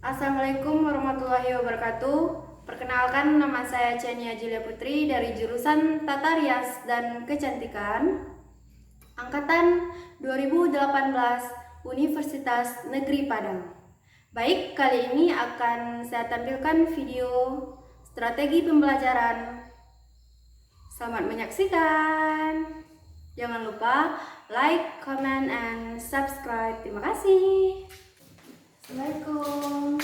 Assalamualaikum warahmatullahi wabarakatuh. Perkenalkan, nama saya Chania Julia Putri dari jurusan Tata Rias dan Kecantikan Angkatan 2018 Universitas Negeri Padang. Baik, kali ini akan saya tampilkan video strategi pembelajaran. Selamat menyaksikan. Jangan lupa like, comment, and subscribe. Terima kasih. Assalamualaikum.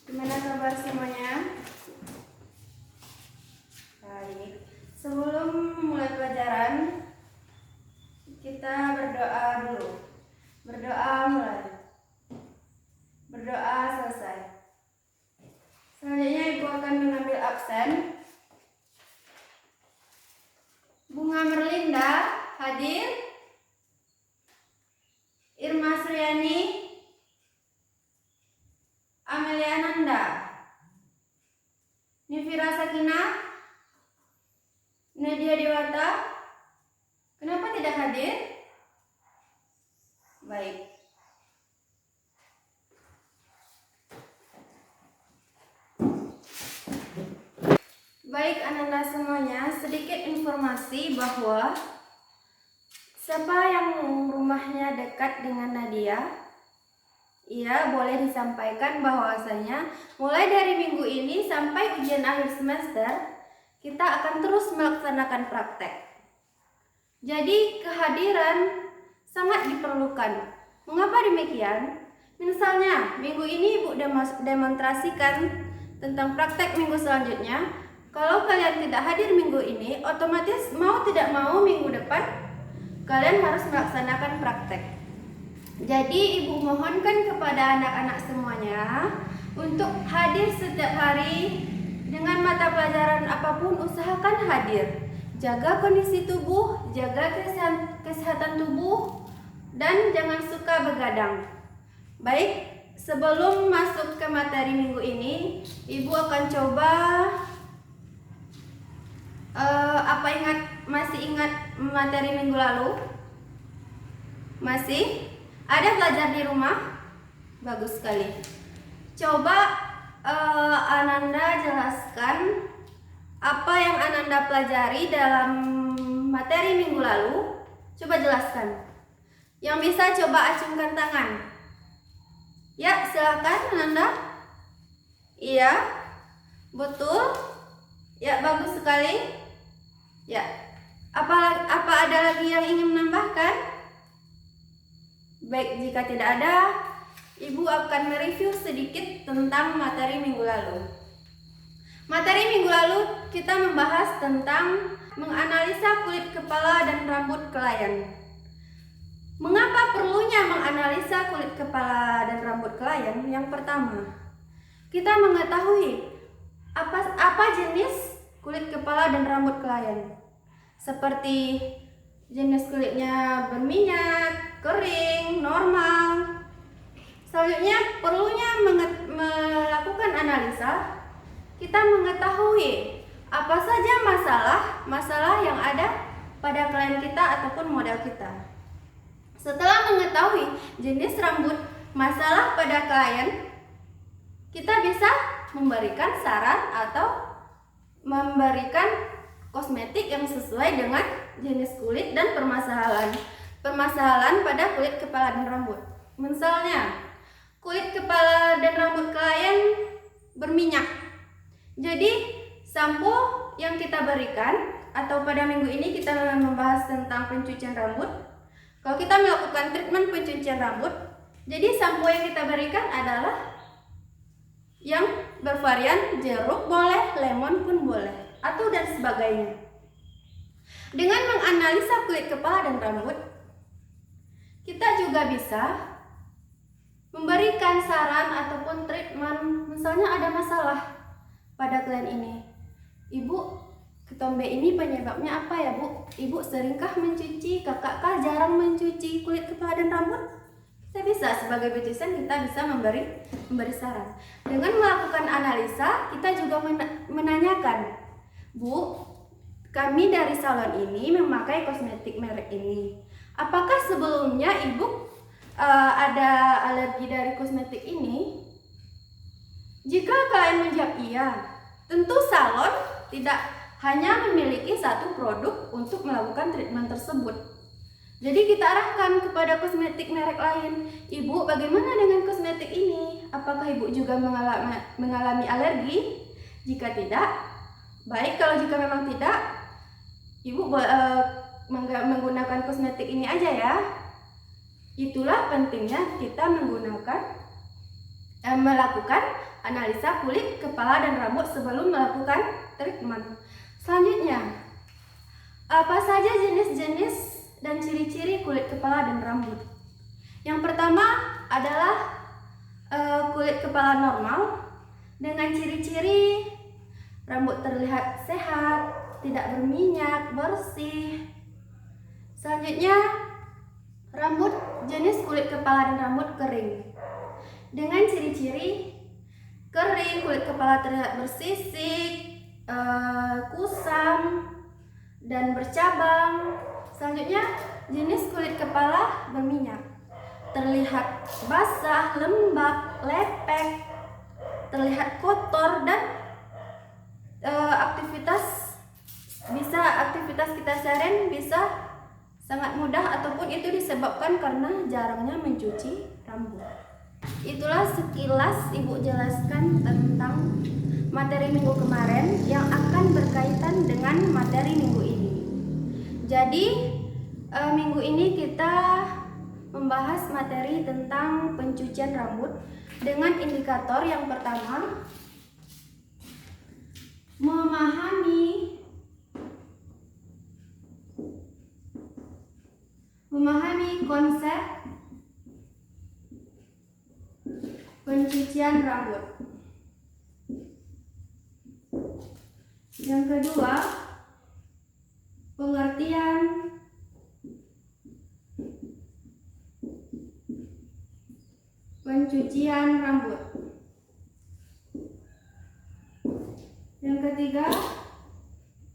Gimana kabar semuanya? Baik. Sebelum mulai pelajaran, kita berdoa dulu. Berdoa mulai. Berdoa selesai. Selanjutnya Ibu akan mengambil absen. Bunga Merlinda hadir. Irma Suryani, Amelia Nanda, Nifira Sakina, Nadia Dewata. Kenapa tidak hadir? Baik. Baik Ananda semuanya, sedikit informasi bahwa siapa yang rumahnya dekat dengan Nadia, ia boleh disampaikan bahwasanya mulai dari minggu ini sampai ujian akhir semester, kita akan terus melaksanakan praktek. Jadi kehadiran sangat diperlukan. Mengapa demikian? Misalnya, minggu ini Ibu demonstrasikan tentang praktek minggu selanjutnya. Kalau kalian tidak hadir minggu ini, otomatis mau tidak mau minggu depan kalian harus melaksanakan praktek. Jadi Ibu mohonkan kepada anak-anak semuanya untuk hadir setiap hari dengan mata pelajaran apapun, usahakan hadir. Jaga kondisi tubuh, jaga kesehatan tubuh, dan jangan suka begadang. Baik, sebelum masuk ke materi minggu ini, Ibu akan coba masih ingat materi minggu lalu? Masih? Ada belajar di rumah? Bagus sekali. Coba Ananda jelaskan apa yang Ananda pelajari dalam materi minggu lalu. Coba jelaskan. Yang bisa coba acungkan tangan. Ya, silakan Ananda. Iya, betul. Ya, bagus sekali. Ya, apa ada lagi yang ingin menambahkan? Baik, jika tidak ada, Ibu akan mereview sedikit tentang materi minggu lalu. Materi minggu lalu kita membahas tentang menganalisa kulit kepala dan rambut klien. Mengapa perlunya menganalisa kulit kepala dan rambut klien? Yang pertama, kita mengetahui apa jenis kulit kepala dan rambut klien. Seperti jenis kulitnya berminyak, kering, normal. Selanjutnya perlunya melakukan analisa. Kita mengetahui apa saja masalah yang ada pada klien kita ataupun model kita. Setelah mengetahui jenis rambut masalah pada klien, kita bisa memberikan saran atau memberikan kosmetik yang sesuai dengan jenis kulit dan permasalahan pada kulit kepala dan rambut. Misalnya, kulit kepala dan rambut klien berminyak. Jadi, sampo yang kita berikan, atau pada minggu ini kita membahas tentang pencucian rambut. Kalau kita melakukan treatment pencucian rambut, jadi sampo yang kita berikan adalah yang bervarian jeruk boleh, lemon pun boleh, atau dan sebagainya. Dengan menganalisa kulit kepala dan rambut, kita juga bisa memberikan saran ataupun treatment. Misalnya ada masalah pada klien ini, Ibu, ketombe ini penyebabnya apa ya Bu? Ibu seringkah mencuci, Kakakkah jarang mencuci kulit kepala dan rambut? Kita bisa sebagai beautician, kita bisa memberi saran. Dengan melakukan analisa, kita juga menanyakan, Bu, kami dari salon ini memakai kosmetik merek ini. Apakah sebelumnya Ibu ada alergi dari kosmetik ini? Jika kalian menjawab iya, tentu salon tidak hanya memiliki satu produk untuk melakukan treatment tersebut. Jadi kita arahkan kepada kosmetik merek lain. Ibu, bagaimana dengan kosmetik ini? Apakah ibu juga mengalami alergi? Jika tidak, baik. Kalau jika memang tidak, ibu menggunakan kosmetik ini aja ya. Itulah pentingnya kita melakukan analisa kulit, kepala, dan rambut sebelum melakukan treatment. Selanjutnya, apa saja jenis-jenis dan ciri-ciri kulit kepala dan rambut? Yang pertama adalah kulit kepala normal dengan ciri-ciri rambut terlihat sehat, tidak berminyak, bersih. Selanjutnya, jenis kulit kepala dan rambut kering dengan ciri-ciri kering, kulit kepala terlihat bersisik, kusam, dan bercabang. Selanjutnya, jenis kulit kepala berminyak, terlihat basah, lembab, lepek, terlihat kotor, dan aktivitas kita seharian bisa sangat mudah ataupun itu disebabkan karena jarangnya mencuci rambut. Itulah sekilas ibu jelaskan tentang materi minggu kemarin yang akan berkaitan dengan materi minggu ini. Jadi minggu ini kita membahas materi tentang pencucian rambut dengan indikator yang pertama, memahami konsep pencucian rambut. Yang kedua, pengertian pencucian rambut. Yang ketiga,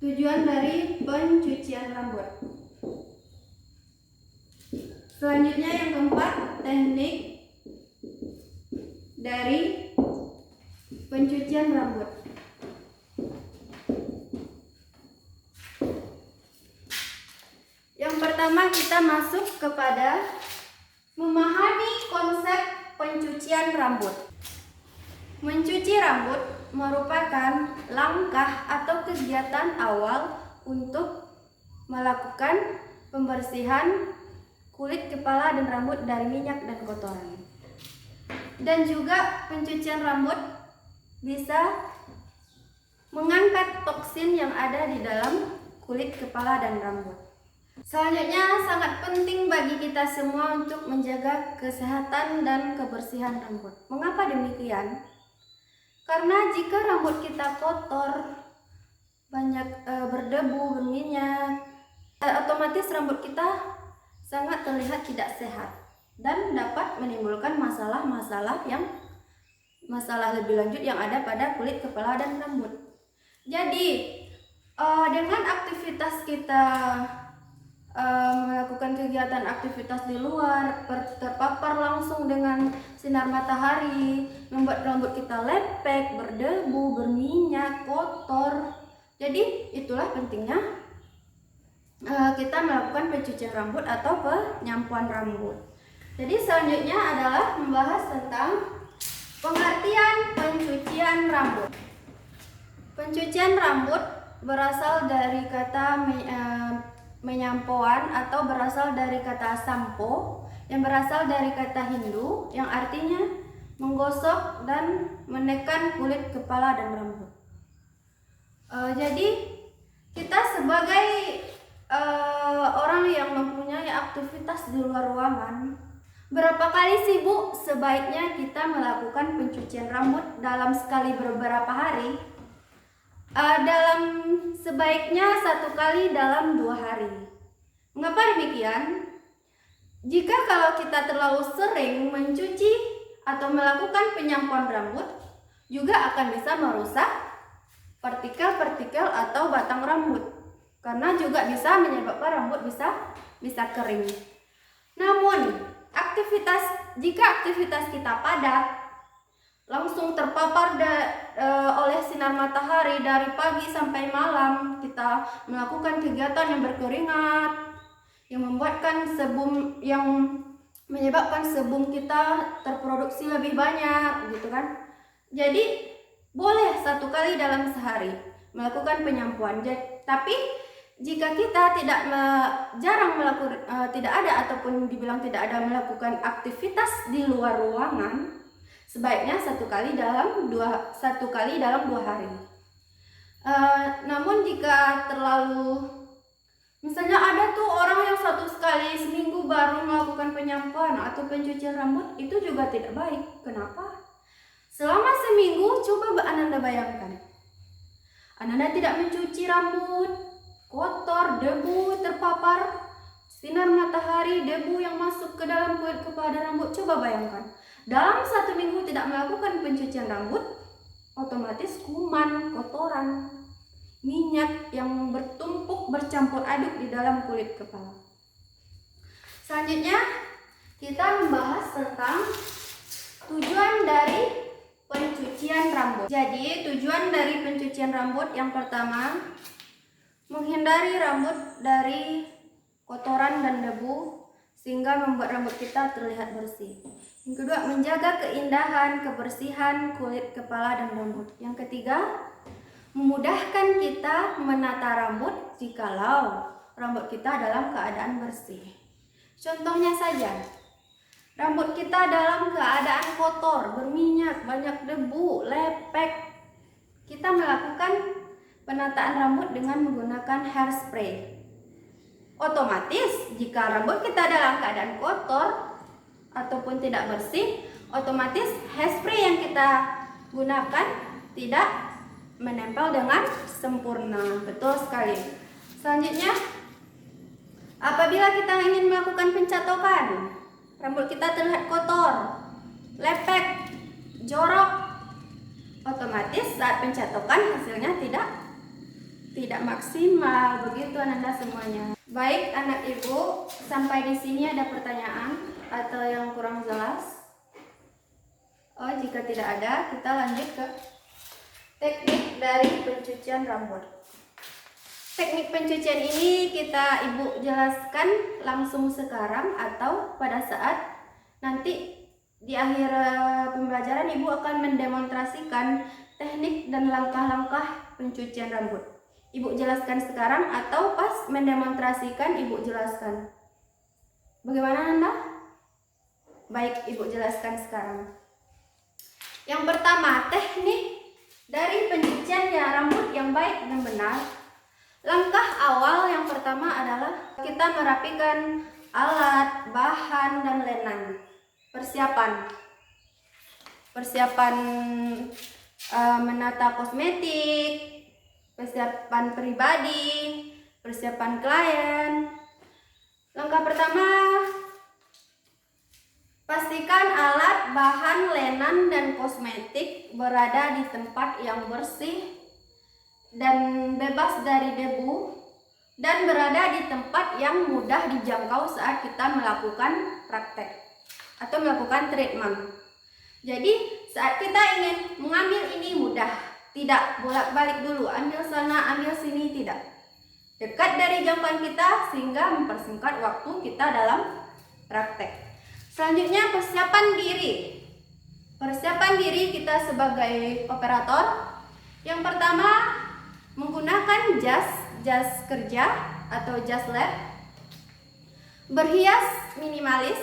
tujuan dari pencucian rambut. Selanjutnya yang keempat, teknik dari pencucian rambut. Yang pertama kita masuk kepada memahami konsep pencucian rambut. Mencuci rambut merupakan langkah atau kegiatan awal untuk melakukan pembersihan kulit kepala dan rambut dari minyak dan kotoran. Dan juga pencucian rambut bisa mengangkat toksin yang ada di dalam kulit kepala dan rambut. Selanjutnya, sangat penting bagi kita semua untuk menjaga kesehatan dan kebersihan rambut. Mengapa demikian? Karena jika rambut kita kotor, banyak berdebu, berminyak, otomatis rambut kita sangat terlihat tidak sehat dan dapat menimbulkan masalah lebih lanjut yang ada pada kulit kepala dan rambut. Jadi dengan aktivitas kita melakukan kegiatan aktivitas di luar, terpapar langsung dengan sinar matahari, membuat rambut kita lepek, berdebu, berminyak, kotor. Jadi itulah pentingnya kita melakukan pencucian rambut atau penyampuan rambut. Jadi selanjutnya adalah membahas tentang pengertian pencucian rambut. Pencucian rambut berasal dari kata menyampoan atau berasal dari kata sampo yang berasal dari kata Hindu yang artinya menggosok dan menekan kulit kepala dan rambut. Jadi kita sebagai orang yang mempunyai aktivitas di luar ruangan, berapa kali sih Bu sebaiknya kita melakukan pencucian rambut dalam sekali beberapa hari? Sebaiknya 1 kali dalam 2 hari. Mengapa demikian? Jika kalau kita terlalu sering mencuci atau melakukan penyampuan rambut, juga akan bisa merusak partikel-partikel atau batang rambut, karena juga bisa menyebabkan rambut bisa kering. Namun Jika aktivitas kita padat, langsung terpapar oleh sinar matahari dari pagi sampai malam, kita melakukan kegiatan yang berkeringat, yang menyebabkan sebum kita terproduksi lebih banyak, gitu kan. Jadi boleh 1 kali dalam sehari melakukan penyampuan. Tapi jika kita tidak ada ataupun dibilang tidak ada melakukan aktivitas di luar ruangan, sebaiknya 1 kali dalam 2 hari. Namun jika terlalu, misalnya ada tuh orang yang 1 kali seminggu baru melakukan penyampuan atau pencucian rambut, itu juga tidak baik. Kenapa? Selama seminggu, coba Ananda bayangkan, Ananda tidak mencuci rambut, kotor, debu terpapar sinar matahari, debu yang masuk ke dalam kulit kepala dan rambut. Coba bayangkan, dalam 1 minggu tidak melakukan pencucian rambut, otomatis kuman, kotoran, minyak yang bertumpuk bercampur aduk di dalam kulit kepala. Selanjutnya kita membahas tentang tujuan dari pencucian rambut. Jadi tujuan dari pencucian rambut yang pertama, menghindari rambut dari kotoran dan debu sehingga membuat rambut kita terlihat bersih. Yang kedua, menjaga keindahan, kebersihan kulit kepala dan rambut. Yang ketiga, memudahkan kita menata rambut jikalau rambut kita dalam keadaan bersih. Contohnya saja, rambut kita dalam keadaan kotor, berminyak, banyak debu, lepek, kita melakukan penataan rambut dengan menggunakan hairspray. Otomatis jika rambut kita dalam keadaan kotor ataupun tidak bersih, otomatis hairspray yang kita gunakan tidak menempel dengan sempurna. Betul sekali. Selanjutnya, apabila kita ingin melakukan pencatokan, rambut kita terlihat kotor, lepek, jorok, otomatis saat pencatokan hasilnya tidak maksimal. Begitu Ananda semuanya. Baik anak ibu, sampai di sini ada pertanyaan atau yang kurang jelas? Jika tidak ada, kita lanjut ke teknik dari pencucian rambut. Teknik pencucian ini ibu jelaskan langsung sekarang atau pada saat nanti di akhir pembelajaran ibu akan mendemonstrasikan teknik dan langkah-langkah pencucian rambut. Ibu jelaskan sekarang atau pas mendemonstrasikan ibu jelaskan? Bagaimana Anda? Baik, ibu jelaskan sekarang. Yang pertama, teknik dari pencucian rambut yang baik dan benar. Langkah awal yang pertama adalah kita merapikan alat, bahan, dan lenan. Persiapan menata kosmetik, persiapan pribadi, persiapan klien. Langkah pertama, pastikan alat, bahan, lenan, dan kosmetik berada di tempat yang bersih dan bebas dari debu dan berada di tempat yang mudah dijangkau saat kita melakukan praktek atau melakukan treatment. Jadi saat kita ingin mengambil ini mudah, tidak bolak-balik dulu, ambil sana, ambil sini, tidak. Dekat dari jangkauan kita sehingga mempersingkat waktu kita dalam praktek. Selanjutnya persiapan diri. Persiapan diri kita sebagai operator. Yang pertama, menggunakan jas kerja atau jas lab. Berhias minimalis,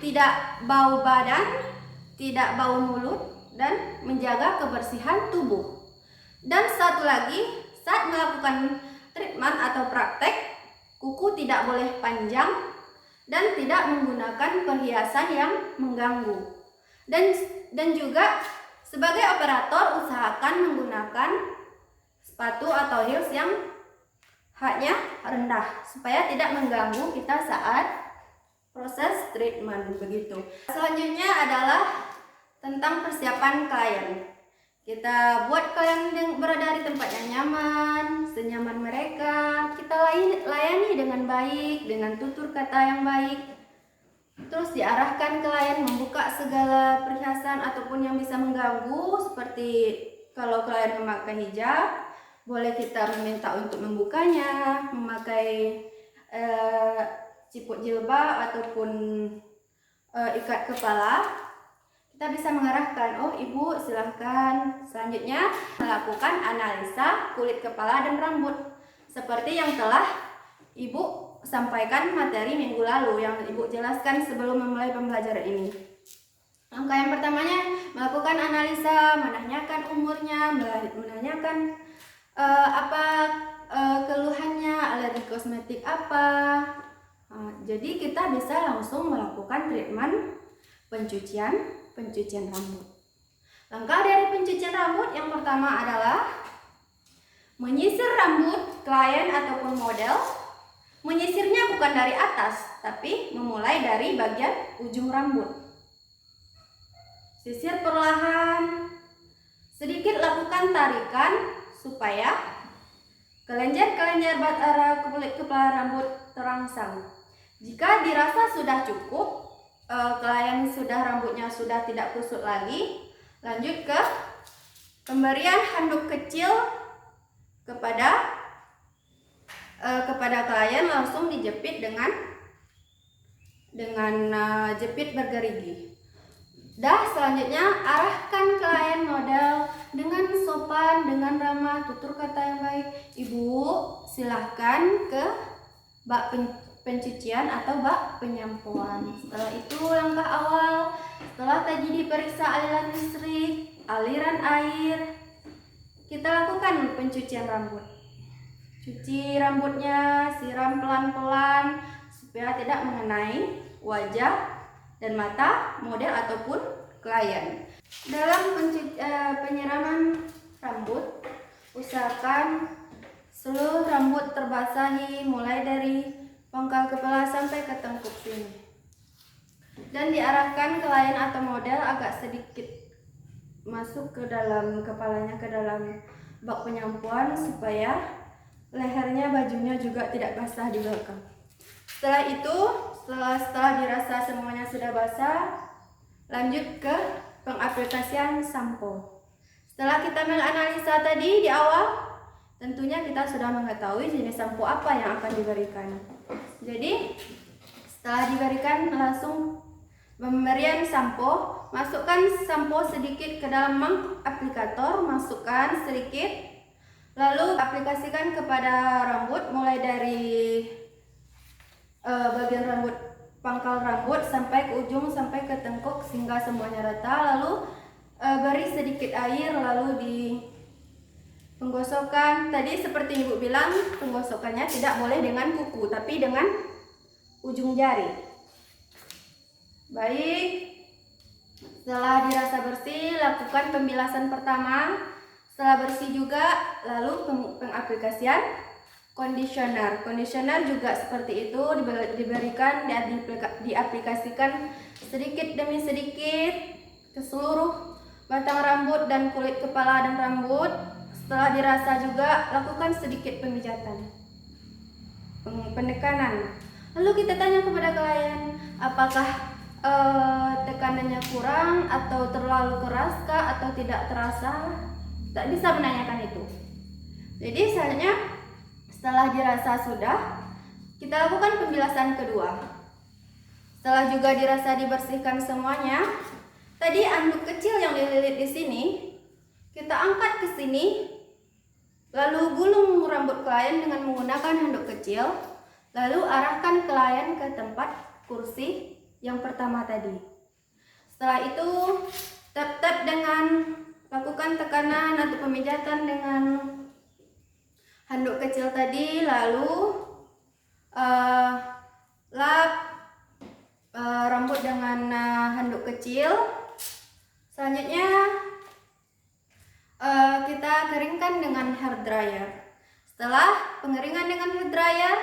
tidak bau badan, tidak bau mulut, dan menjaga kebersihan tubuh. Dan satu lagi, saat melakukan treatment atau praktek, kuku tidak boleh panjang dan tidak menggunakan perhiasan yang mengganggu. Dan juga sebagai operator usahakan menggunakan sepatu atau heels yang haknya rendah supaya tidak mengganggu kita saat proses treatment begitu. Selanjutnya adalah tentang persiapan klien. Kita buat klien berada di tempat yang nyaman, senyaman mereka. Kita layani dengan baik, dengan tutur kata yang baik. Terus diarahkan klien membuka segala perhiasan ataupun yang bisa mengganggu, seperti kalau klien memakai hijab, boleh kita meminta untuk membukanya, memakai ciput jilbab ataupun ikat kepala. Kita bisa mengarahkan, oh ibu silahkan. Selanjutnya melakukan analisa kulit kepala dan rambut, seperti yang telah ibu sampaikan materi minggu lalu, yang ibu jelaskan sebelum memulai pembelajaran ini. Langkah yang pertamanya melakukan analisa, menanyakan umurnya, menanyakan apa keluhannya, alergi kosmetik apa. Jadi kita bisa langsung melakukan treatment pencucian rambut. Langkah dari pencucian rambut yang pertama adalah menyisir rambut klien ataupun model. Menyisirnya bukan dari atas, tapi memulai dari bagian ujung rambut. Sisir perlahan, sedikit lakukan tarikan supaya kelenjar-kelenjar batara kulit kepala rambut terangsang. Jika dirasa sudah cukup, klien rambutnya sudah tidak kusut lagi, lanjut ke pemberian handuk kecil kepada klien, langsung dijepit dengan jepit bergerigi. Selanjutnya arahkan klien model dengan sopan, dengan ramah, tutur kata yang baik. Ibu silahkan ke bak pencucian atau bak penyampuan. Setelah itu langkah awal, setelah tadi diperiksa aliran listrik, aliran air, kita lakukan pencucian rambut. Cuci rambutnya, siram pelan-pelan supaya tidak mengenai wajah dan mata model ataupun klien. Dalam penyiraman rambut, usahakan seluruh rambut terbasahi mulai dari pangkal kepala sampai ke tengkuk sini. Dan diarahkan klien atau model agak sedikit masuk ke dalam kepalanya, ke dalam bak penyampuan, supaya lehernya, bajunya juga tidak basah di belakang. Setelah itu, setelah dirasa semuanya sudah basah, lanjut ke pengaplikasian sampo. Setelah kita menganalisa tadi di awal, tentunya kita sudah mengetahui jenis sampo apa yang akan diberikan. Jadi setelah diberikan, langsung pemberian sampo, masukkan sampo sedikit ke dalam aplikator, masukkan sedikit, lalu aplikasikan kepada rambut, mulai dari bagian rambut, pangkal rambut sampai ke ujung, sampai ke tengkuk sehingga semuanya rata. Lalu beri sedikit air, lalu di penggosokan. Tadi seperti ibu bilang, penggosokannya tidak boleh dengan kuku, tapi dengan ujung jari. Baik, setelah dirasa bersih, lakukan pembilasan pertama. Setelah bersih juga, lalu pengaplikasian conditioner. Conditioner juga seperti itu, diberikan dan diaplikasikan sedikit demi sedikit ke seluruh batang rambut dan kulit kepala dan rambut. Setelah dirasa juga, lakukan sedikit pemijatan, pendekanan. Lalu kita tanya kepada klien, apakah tekanannya kurang atau terlalu keras kah, atau tidak terasa? Tak bisa menanyakan itu. Jadi selanjutnya, setelah dirasa sudah, kita lakukan pembilasan kedua. Setelah juga dirasa dibersihkan semuanya, tadi anduk kecil yang dililit di sini, kita angkat ke sini, lalu gulung rambut klien dengan menggunakan handuk kecil, lalu arahkan klien ke tempat kursi yang pertama tadi. Setelah itu, tap-tap dengan lakukan tekanan atau pemijatan dengan handuk kecil tadi, lalu lap rambut dengan handuk kecil. Selanjutnya kita keringkan dengan hair dryer. Setelah pengeringan dengan hair dryer,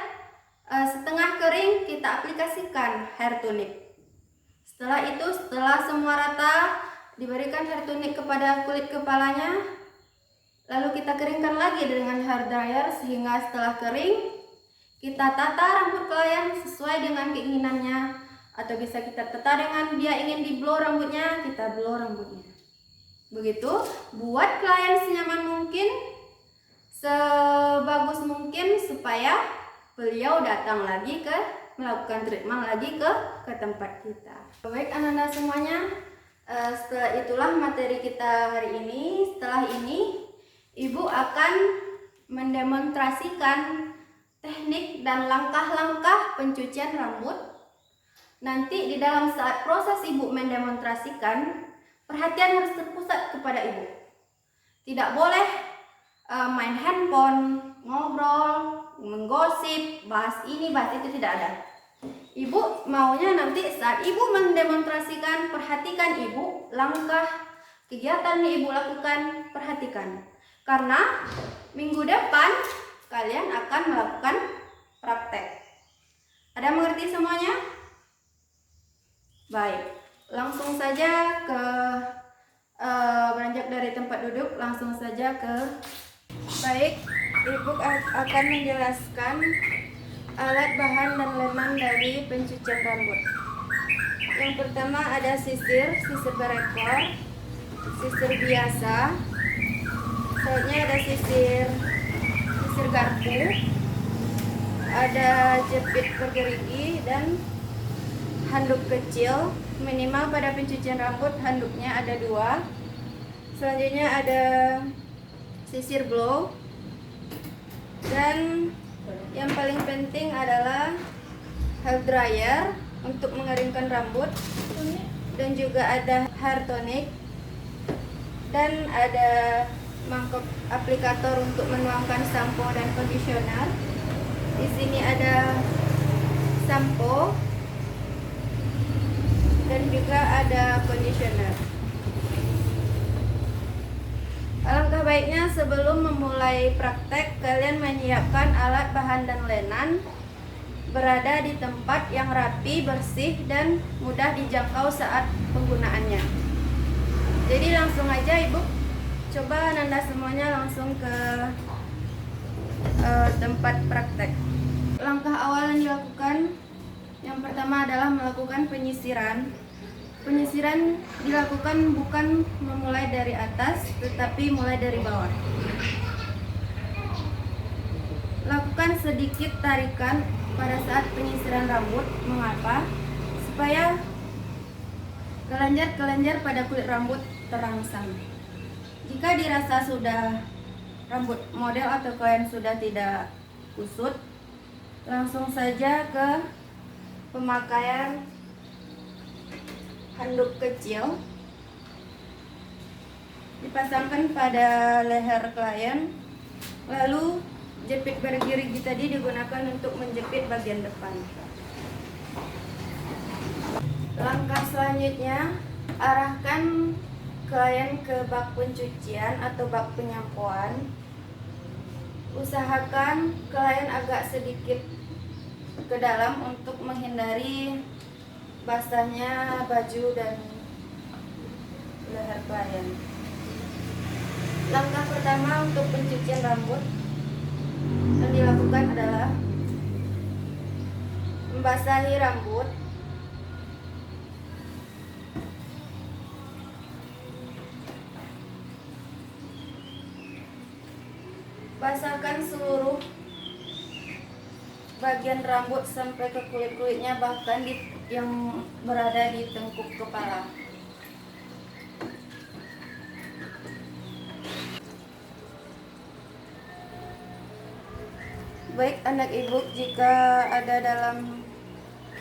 setengah kering, kita aplikasikan hair tonic. Setelah itu, setelah semua rata, diberikan hair tonic kepada kulit kepalanya, lalu kita keringkan lagi dengan hair dryer sehingga setelah kering, kita tata rambut klien sesuai dengan keinginannya. Atau bisa kita tata dengan dia ingin di blow rambutnya, kita blow rambutnya. Begitu, buat klien senyaman mungkin, sebagus mungkin supaya beliau datang lagi ke melakukan treatment lagi ke tempat kita. Baik anak-anak semuanya, setelah itulah materi kita hari ini. Setelah ini Ibu akan mendemonstrasikan teknik dan langkah-langkah pencucian rambut. Nanti di dalam saat proses Ibu mendemonstrasikan, perhatian harus terpusat kepada Ibu. Tidak boleh main handphone, ngobrol, menggosip, bahas ini, bahas itu, tidak ada. Ibu maunya nanti saat Ibu mendemonstrasikan, perhatikan Ibu, langkah kegiatan yang Ibu lakukan, perhatikan. Karena minggu depan kalian akan melakukan praktek. Ada mengerti semuanya? Baik, langsung saja ke beranjak dari tempat duduk, langsung saja ke. Baik, Ibu akan menjelaskan alat bahan dan leman dari pencucian rambut. Yang pertama ada sisir berekor, sisir biasa. Selanjutnya ada sisir garpu, ada jepit bergerigi dan handuk kecil. Minimal pada pencucian rambut handuknya ada 2. Selanjutnya ada sisir blow, dan yang paling penting adalah hair dryer untuk mengeringkan rambut, dan juga ada hair tonic, dan ada mangkok aplikator untuk menuangkan sampo dan conditioner. Di sini ada sampo dan juga ada conditioner. Alangkah baiknya sebelum memulai praktek, kalian menyiapkan alat bahan dan lenan berada di tempat yang rapi, bersih, dan mudah dijangkau saat penggunaannya. Jadi langsung aja Ibu, coba Nanda semuanya langsung ke tempat praktek. Langkah awal yang dilakukan, yang pertama adalah melakukan penyisiran. Penyisiran dilakukan bukan memulai dari atas, tetapi mulai dari bawah. Lakukan sedikit tarikan pada saat penyisiran rambut. Mengapa? Supaya kelenjar-kelenjar pada kulit rambut terangsang. Jika dirasa sudah rambut model atau klien sudah tidak kusut, langsung saja ke pemakaian handuk kecil, dipasangkan pada leher klien, lalu jepit bergerigi tadi digunakan untuk menjepit bagian depan. Langkah selanjutnya, arahkan klien ke bak pencucian atau bak penyampuan. Usahakan klien agak sedikit ke dalam untuk menghindari basahnya baju dan leher klien. Langkah pertama untuk pencucian rambut yang dilakukan adalah membasahi rambut. Basahkan seluruh bagian rambut sampai ke kulit-kulitnya, bahkan yang berada di tengkuk kepala. Baik anak ibu, jika ada dalam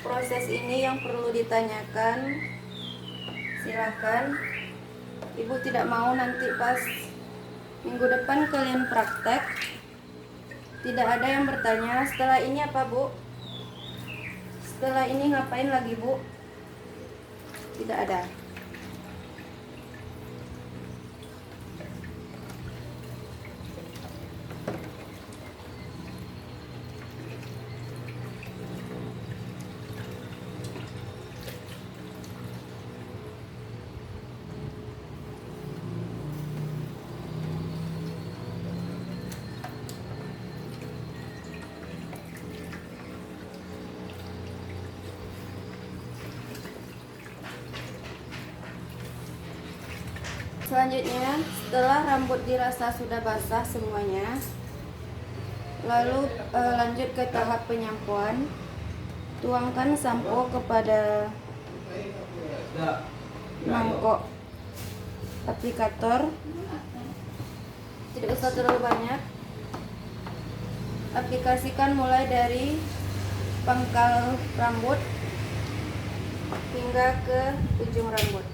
proses ini yang perlu ditanyakan, silahkan. Ibu tidak mau nanti pas minggu depan kalian praktek tidak ada yang bertanya, setelah ini apa Bu? Setelah ini ngapain lagi Bu? Tidak ada. Selanjutnya, setelah rambut dirasa sudah basah semuanya, lalu lanjut ke tahap penyampuan. Tuangkan sampo kepada mangkok aplikator, tidak usah terlalu banyak. Aplikasikan mulai dari pangkal rambut hingga ke ujung rambut.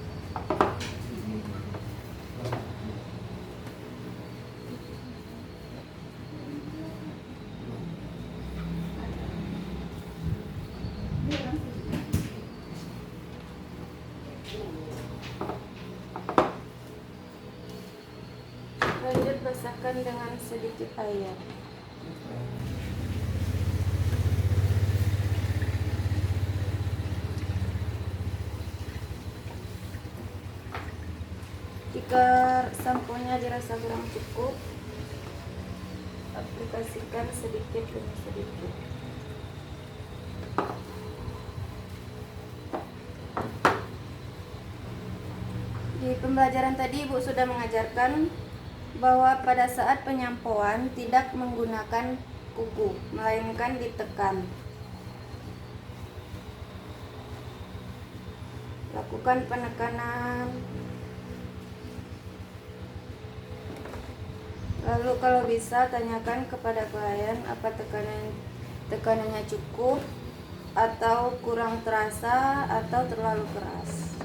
Lanjut basahkan dengan sedikit air. Jika samponya dirasa kurang cukup, aplikasikan sedikit demi sedikit. Di pembelajaran tadi Ibu sudah mengajarkan bahwa pada saat penyampoan tidak menggunakan kuku, melainkan ditekan. Lakukan penekanan. Lalu kalau bisa tanyakan kepada klien apa tekanannya cukup atau kurang terasa atau terlalu keras.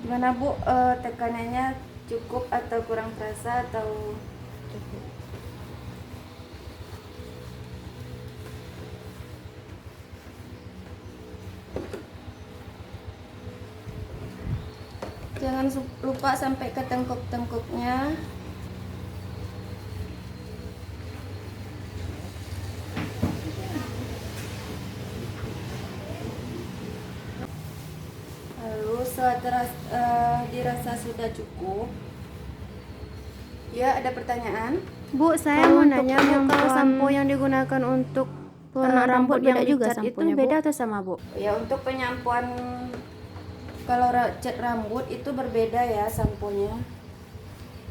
Gimana Bu, tekanannya cukup atau kurang terasa atau cukup? Jangan lupa sampai ke tengkuk-tengkuknya. Lalu setelah dirasa sudah cukup, ya ada pertanyaan? Bu, saya mau nanya Bu, kalau sampo yang digunakan untuk warna rambut yang juga dicat itu samponya, beda Bu? atau sama Bu? Ya, untuk penyampuan kalau cat rambut itu berbeda ya samponya,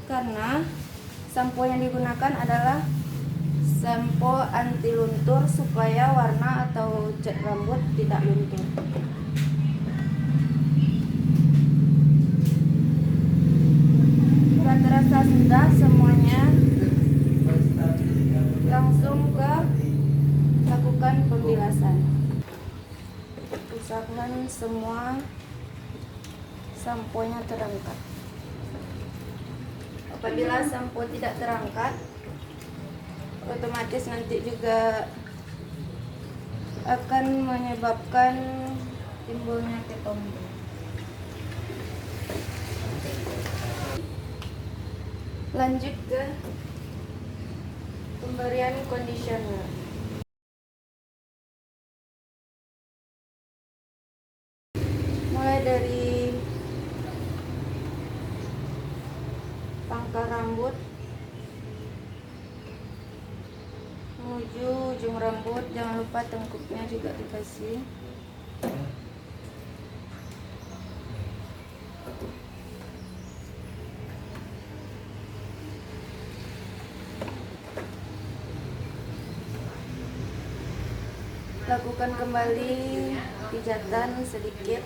karena sampo yang digunakan adalah sampo anti luntur supaya warna atau cat rambut tidak luntur. Jika terasa sudah semuanya, langsung ke lakukan pembilasan. Usahakan semua samponya terangkat. Apabila sampo tidak terangkat, otomatis nanti juga akan menyebabkan timbulnya ketombe. Lanjut ke pemberian conditioner. Mulai dari pangkal rambut menuju ujung rambut, jangan lupa tengkuknya juga dikasih. Lakukan kembali pijatan sedikit.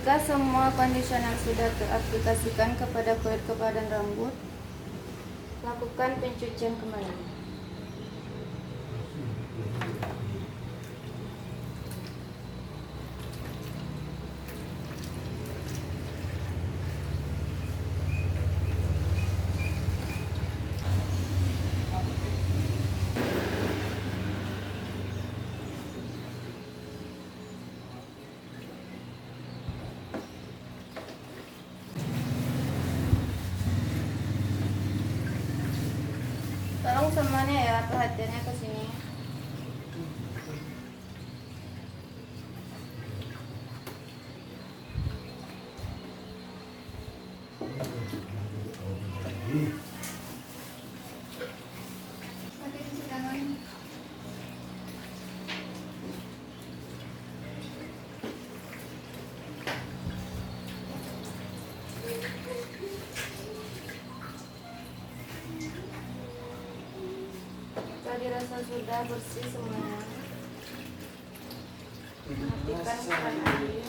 Jika semua kondisional sudah teraplikasikan kepada kulit kepala dan rambut, lakukan pencucian kembali. Tolong semuanya ya, perhatiannya ke sini. Jika dirasa sudah bersih semuanya, matikan keran air.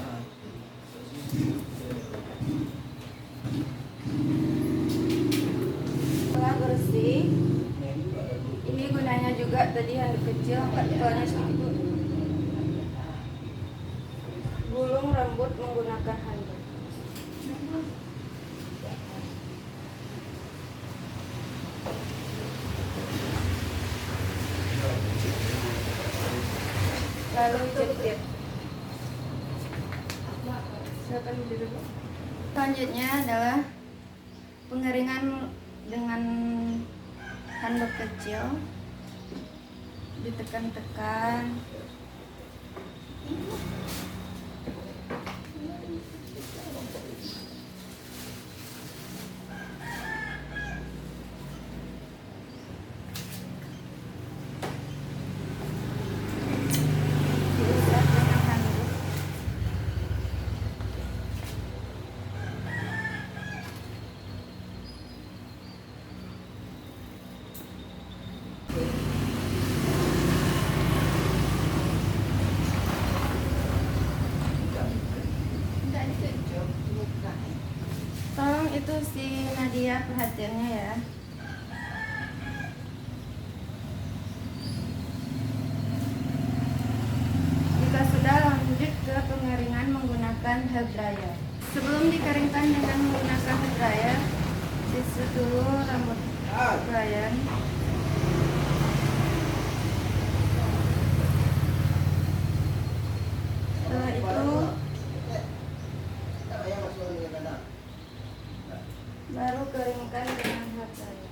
Setelah bersih, ini gunanya juga tadi handuk kecil, angkat kepalanya sedikit. Gulung rambut menggunakan handuk. Lalu jepit. Silakan duduk. Selanjutnya adalah pengeringan dengan handuk kecil, ditekan-tekan. Diusap dengan handuk. Tolong itu si Nadia perhatiannya ya. Jika sudah, lanjut ke pengeringan menggunakan hair dryer. Sebelum dikeringkan dengan menggunakan hair dryer, sisir dulu rambut klien. Setelah itu baru keringkan dengan hair dryer.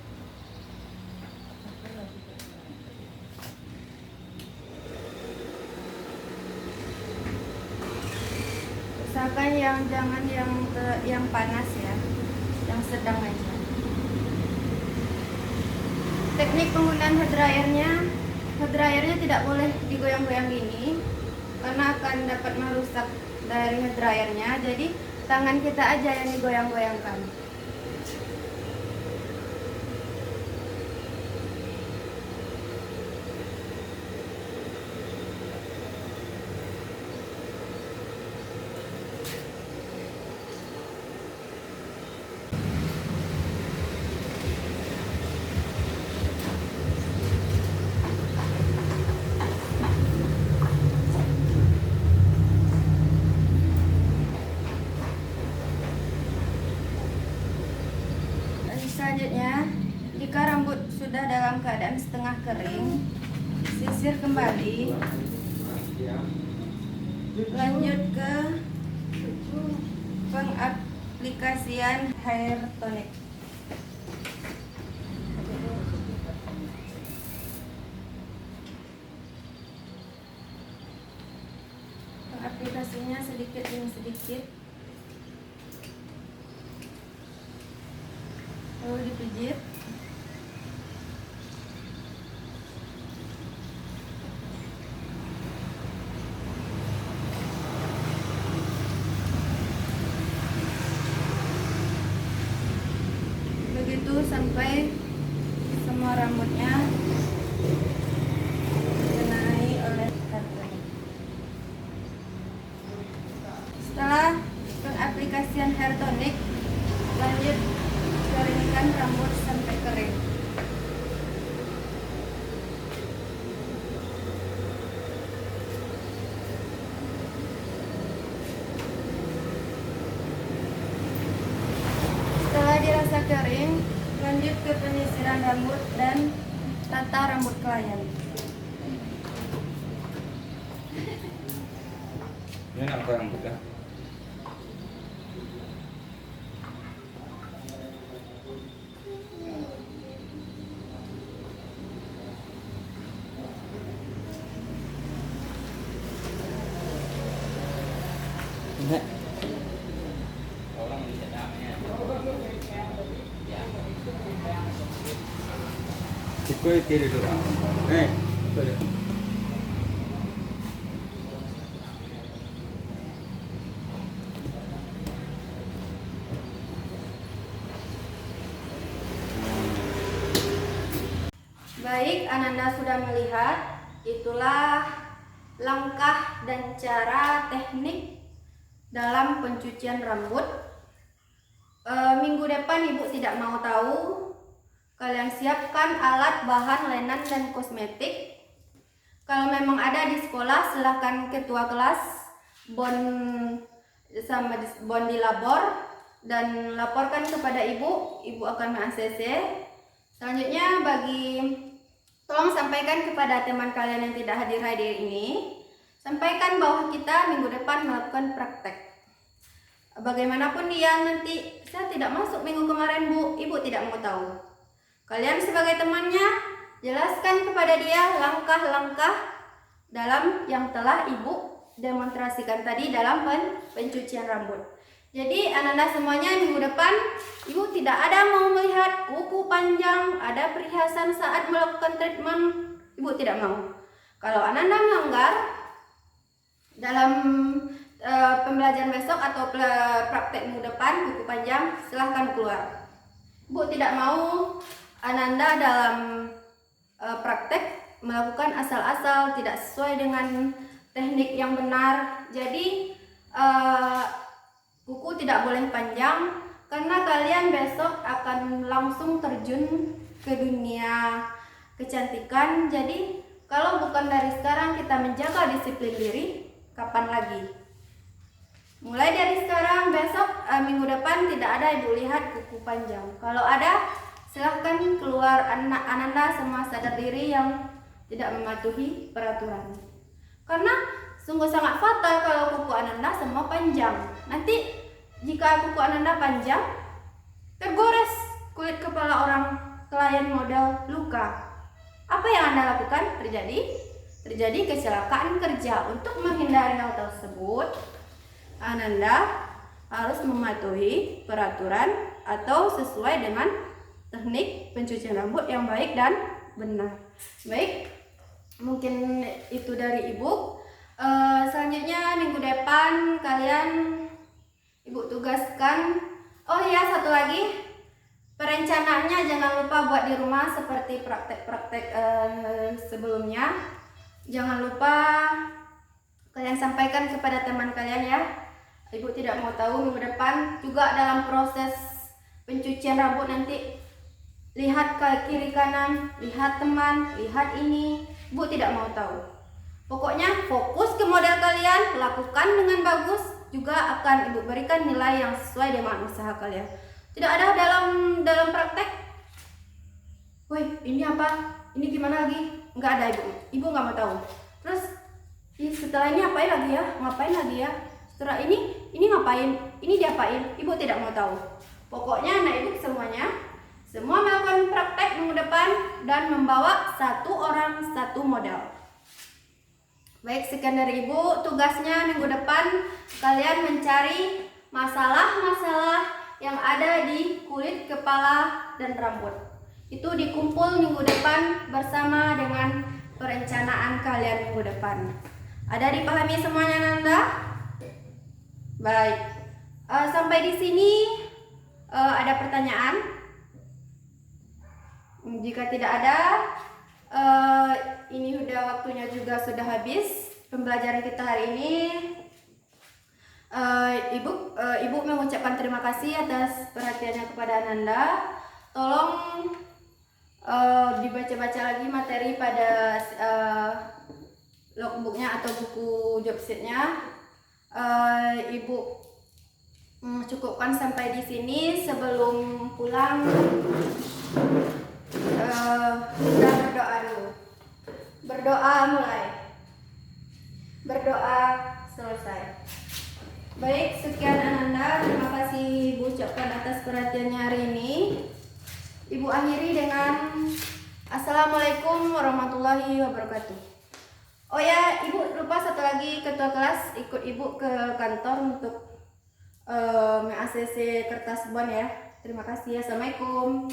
Usahakan jangan yang panas ya, yang sedang aja. Teknik penggunaan hair dryernya tidak boleh digoyang-goyang gini karena akan dapat merusak dari hair dryernya. Jadi tangan kita aja yang digoyang-goyangkan. Selanjutnya, jika rambut sudah dalam keadaan setengah kering, sisir kembali. Lanjut ke pengaplikasian hair tonic. Pengaplikasinya sedikit demi sedikit. Lalu dipijit. Begitu sampai semua rambutnya dikenai oleh hair tonic. Setelah Lanjut keringkan rambut sampai kering. Setelah dirasa kering, lanjut ke penyisiran rambut dan tata rambut klien. Ini nak apa rambut ya? Enggak. Orang di sedangnya. Cikgu kiri dulu. Boleh. Baik, Ananda sudah melihat, itulah langkah dan cara teknik dalam pencucian rambut. Minggu depan Ibu tidak mau tahu, kalian siapkan alat, bahan, linen, dan kosmetik. Kalau memang ada di sekolah, silahkan ketua kelas bon di labor dan laporkan kepada Ibu. Ibu akan meng-ACC. Selanjutnya tolong sampaikan kepada teman kalian yang tidak hadir ini, sampaikan bahwa kita minggu depan melakukan praktek. Bagaimanapun dia nanti, saya tidak masuk minggu kemarin Bu, Ibu tidak mau tahu. Kalian sebagai temannya, jelaskan kepada dia langkah-langkah dalam yang telah Ibu demonstrasikan tadi dalam pencucian rambut. Jadi Ananda semuanya minggu depan, Ibu tidak ada mau melihat kuku panjang, ada perhiasan saat melakukan treatment, Ibu tidak mau. Kalau Ananda melanggar dalam pembelajaran besok atau praktek minggu depan kuku panjang, silahkan keluar. Ibu tidak mau Ananda dalam praktek melakukan asal-asal, tidak sesuai dengan teknik yang benar. Jadi kuku tidak boleh panjang karena kalian besok akan langsung terjun ke dunia kecantikan. Jadi kalau bukan dari sekarang kita menjaga disiplin diri, kapan lagi? Mulai dari sekarang, besok minggu depan tidak ada Ibu lihat kuku panjang. Kalau ada, silahkan keluar. Ananda semua sadar diri yang tidak mematuhi peraturan. Karena sungguh sangat fatal kalau kuku Ananda semua panjang. Nanti jika kuku Ananda panjang, tergores kulit kepala orang klien model luka. Apa yang Anda lakukan? Terjadi kecelakaan kerja. Untuk menghindari hal tersebut, Ananda harus mematuhi peraturan atau sesuai dengan teknik pencucian rambut yang baik dan benar. Baik, mungkin itu dari Ibu. Selanjutnya minggu depan kalian Ibu tugaskan. Oh iya, satu lagi, perencanaannya jangan lupa buat di rumah seperti praktek-praktek sebelumnya. Jangan lupa kalian sampaikan kepada teman kalian ya. Ibu tidak mau tahu minggu depan juga dalam proses pencucian rambut nanti lihat ke kiri kanan, lihat teman, lihat ini. Ibu tidak mau tahu. Pokoknya fokus ke model kalian, lakukan dengan bagus, juga akan Ibu berikan nilai yang sesuai dengan usaha kalian. Tidak ada dalam praktek, woi ini apa? Ini gimana lagi? Nggak ada Ibu. Ibu nggak mau tahu. Terus setelah ini apain lagi ya? Ngapain lagi ya? Setelah ini ngapain? Ini diapain? Ibu tidak mau tahu. Pokoknya anak Ibu semuanya, semua melakukan praktek minggu depan dan membawa satu orang satu model. Baik, sekian dari Ibu. Tugasnya minggu depan kalian mencari masalah-masalah yang ada di kulit, kepala, dan rambut. Itu dikumpul minggu depan bersama dengan perencanaan kalian minggu depan. Ada dipahami semuanya Nanda? Baik. Sampai di sini ada pertanyaan? Jika tidak ada, ini udah waktunya juga sudah habis pembelajaran kita hari ini. Ibu mengucapkan terima kasih atas perhatiannya kepada Ananda. Tolong dibaca-baca lagi materi pada logbooknya atau buku job sheetnya. Ibu cukupkan sampai di sini. Sebelum pulang kita berdoa dulu. Berdoa mulai. Berdoa selesai. Baik, sekian Ananda. Terima kasih Ibu ucapkan atas perhatiannya hari ini. Ibu akhiri dengan Assalamualaikum warahmatullahi wabarakatuh. Oh ya, Ibu lupa satu lagi, ketua kelas ikut Ibu ke kantor untuk meng-ACC kertas bon ya. Terima kasih. Assalamualaikum.